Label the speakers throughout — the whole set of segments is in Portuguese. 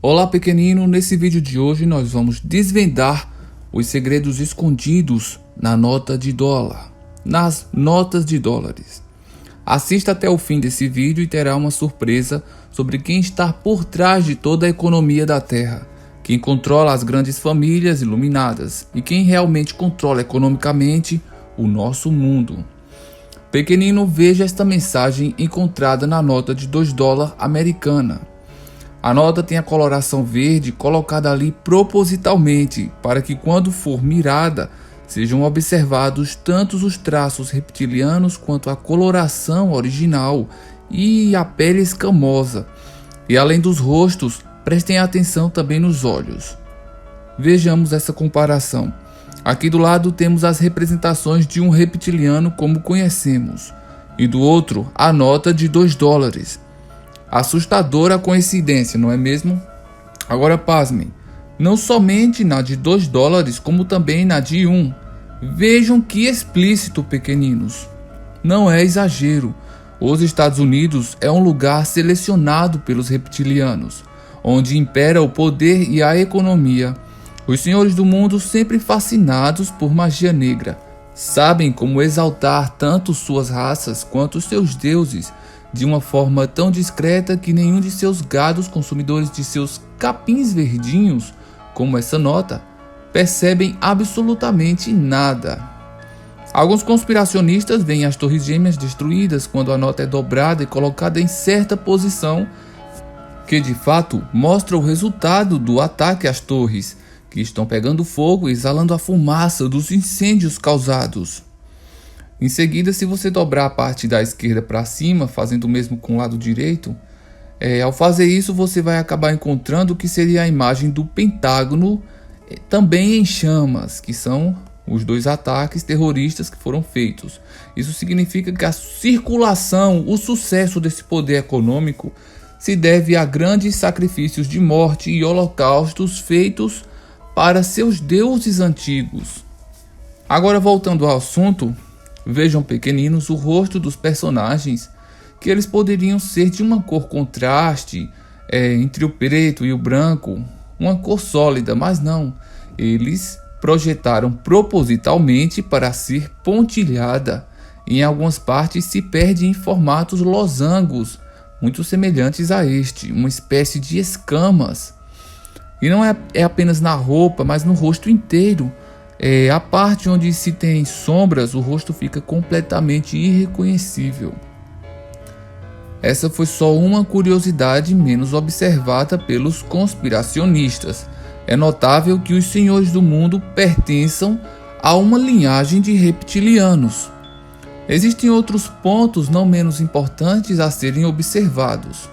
Speaker 1: Olá pequenino, nesse vídeo de hoje nós vamos desvendar os segredos escondidos na nota de dólar, nas notas de dólares. Assista até o fim desse vídeo e terá uma surpresa sobre quem está por trás de toda a economia da Terra, quem controla as grandes famílias iluminadas e quem realmente controla economicamente o nosso mundo. Pequenino, veja esta mensagem encontrada na nota de $2 americana. A nota tem a coloração verde colocada ali propositalmente para que quando for mirada sejam observados tanto os traços reptilianos quanto a coloração original e a pele escamosa. E além dos rostos, prestem atenção também nos olhos. Vejamos essa comparação. Aqui do lado temos as representações de um reptiliano como conhecemos, e do outro a nota de $2. Assustadora coincidência, não é mesmo? Agora pasmem, não somente na de $2, como também na de 1. Vejam que explícito, pequeninos. Não é exagero. Os Estados Unidos é um lugar selecionado pelos reptilianos, onde impera o poder e a economia. Os senhores do mundo, sempre fascinados por magia negra, sabem como exaltar tanto suas raças quanto seus deuses, de uma forma tão discreta que nenhum de seus gados consumidores de seus capins verdinhos, como essa nota, percebem absolutamente nada. Alguns conspiracionistas veem as torres gêmeas destruídas quando a nota é dobrada e colocada em certa posição, que de fato mostra o resultado do ataque às torres, que estão pegando fogo e exalando a fumaça dos incêndios causados. Em seguida, se você dobrar a parte da esquerda para cima, fazendo o mesmo com o lado direito, ao fazer isso você vai acabar encontrando o que seria a imagem do Pentágono, também em chamas, que são os dois ataques terroristas que foram feitos. Isso significa que a circulação, o sucesso desse poder econômico se deve a grandes sacrifícios de morte e holocaustos feitos para seus deuses antigos. Agora, voltando ao assunto, vejam pequeninos o rosto dos personagens, que eles poderiam ser de uma cor contraste entre o preto e o branco, uma cor sólida, mas não, eles projetaram propositalmente para ser pontilhada. Em algumas partes se perde em formatos losangos, muito semelhantes a este, uma espécie de escamas. E não é apenas na roupa, mas no rosto inteiro. A parte onde se tem sombras, o rosto fica completamente irreconhecível. Essa foi só uma curiosidade menos observada pelos conspiracionistas. É notável que os senhores do mundo pertençam a uma linhagem de reptilianos. Existem outros pontos não menos importantes a serem observados.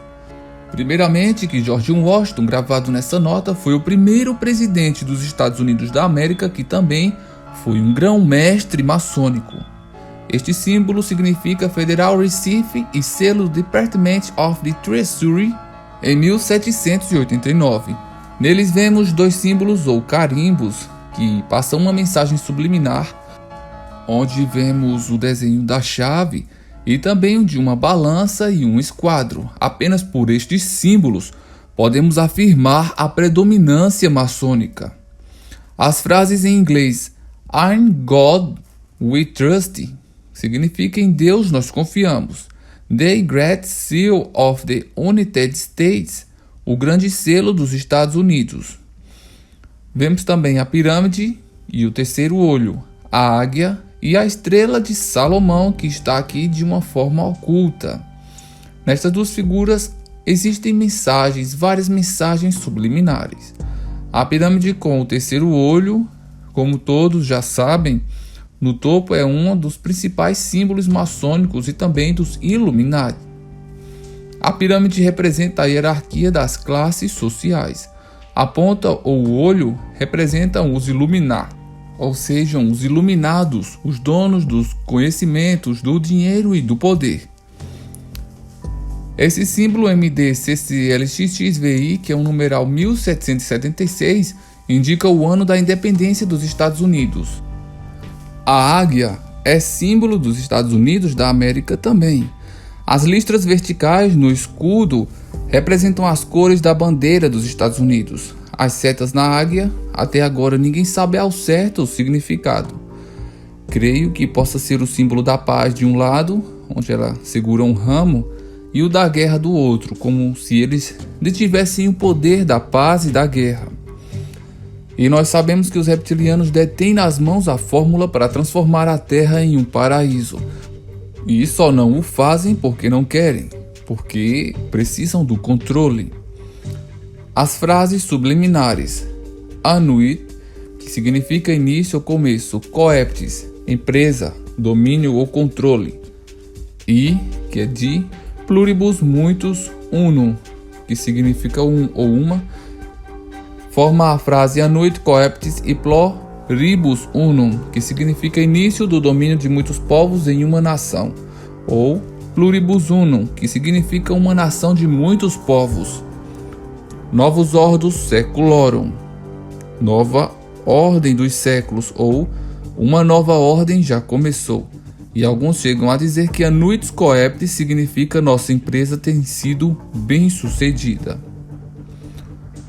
Speaker 1: Primeiramente, que George Washington, gravado nessa nota, foi o primeiro presidente dos Estados Unidos da América que também foi um grão-mestre maçônico. Este símbolo significa Federal Reserve e selo do Department of the Treasury em 1789. Neles vemos dois símbolos ou carimbos que passam uma mensagem subliminar, onde vemos o desenho da chave e também o de uma balança e um esquadro. Apenas por estes símbolos podemos afirmar a predominância maçônica. As frases em inglês "In God we trust" significa "em Deus nós confiamos". "The Great Seal of the United States", o grande selo dos Estados Unidos. Vemos também a pirâmide e o terceiro olho, a águia e a estrela de Salomão, que está aqui de uma forma oculta. Nestas duas figuras existem mensagens, várias mensagens subliminares. A pirâmide com o terceiro olho, como todos já sabem, no topo é um dos principais símbolos maçônicos e também dos Illuminati. A pirâmide representa a hierarquia das classes sociais. A ponta ou o olho representam os Illuminati, ou sejam, os iluminados, os donos dos conhecimentos, do dinheiro e do poder. Esse símbolo MDCCLXXVI, que é o numeral 1776, indica o ano da independência dos Estados Unidos. A águia é símbolo dos Estados Unidos da América também. As listras verticais no escudo representam as cores da bandeira dos Estados Unidos. As setas na águia, até agora ninguém sabe ao certo o significado. Creio que possa ser o símbolo da paz de um lado, onde ela segura um ramo, e o da guerra do outro, como se eles detivessem o poder da paz e da guerra. E nós sabemos que os reptilianos detêm nas mãos a fórmula para transformar a Terra em um paraíso. E só não o fazem porque não querem, porque precisam do controle. As frases subliminares: Anuit, que significa início ou começo, Coeptis, empresa, domínio ou controle, e, que é de, pluribus muitos unum, que significa um ou uma, forma a frase Anuit coeptis e pluribus unum, que significa início do domínio de muitos povos em uma nação, ou pluribus unum, que significa uma nação de muitos povos. Novus ordos seculorum, nova ordem dos séculos, ou uma nova ordem já começou. E alguns chegam a dizer que Anuit coeptis significa nossa empresa tem sido bem sucedida.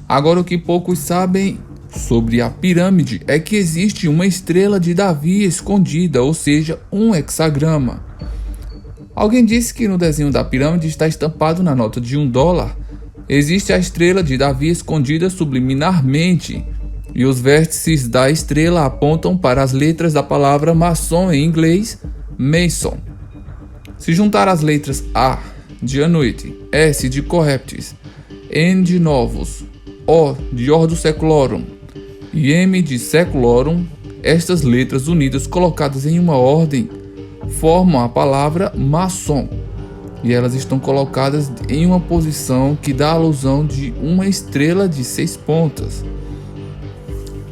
Speaker 1: Agora, o que poucos sabem sobre a pirâmide é que existe uma estrela de Davi escondida, ou seja, um hexagrama. Alguém disse que no desenho da pirâmide está estampado na nota de $1. Existe a estrela de Davi escondida subliminarmente, e os vértices da estrela apontam para as letras da palavra maçom em inglês, Mason. Se juntar as letras A de Anuit, S de Coeptis, N de Novus, O de Ordo Seculorum e M de Seculorum, estas letras unidas colocadas em uma ordem formam a palavra maçom, e elas estão colocadas em uma posição que dá a alusão de uma estrela de 6 pontas.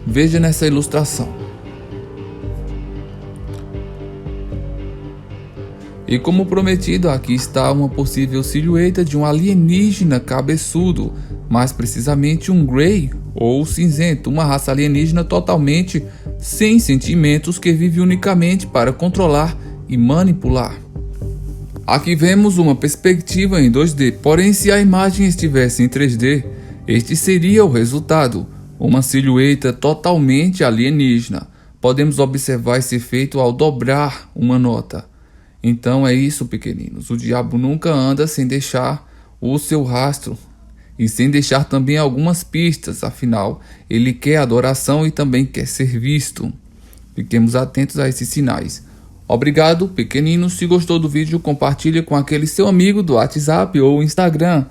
Speaker 1: Veja nessa ilustração. E como prometido, aqui está uma possível silhueta de um alienígena cabeçudo, mais precisamente um Grey ou cinzento, uma raça alienígena totalmente sem sentimentos que vive unicamente para controlar e manipular. Aqui vemos uma perspectiva em 2D, porém se a imagem estivesse em 3D, este seria o resultado, uma silhueta totalmente alienígena. Podemos observar esse efeito ao dobrar uma nota. Então é isso, pequeninos, o diabo nunca anda sem deixar o seu rastro e sem deixar também algumas pistas, afinal, ele quer adoração e também quer ser visto. Fiquemos atentos a esses sinais. Obrigado, pequeninos. Se gostou do vídeo, compartilhe com aquele seu amigo do WhatsApp ou Instagram.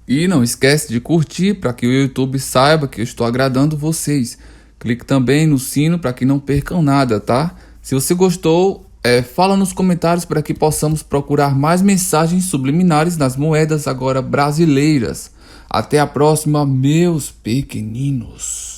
Speaker 1: E não esquece de curtir para que o YouTube saiba que eu estou agradando vocês. Clique também no sino para que não percam nada, tá? Se você gostou, fala nos comentários para que possamos procurar mais mensagens subliminares nas moedas agora brasileiras. Até a próxima, meus pequeninos.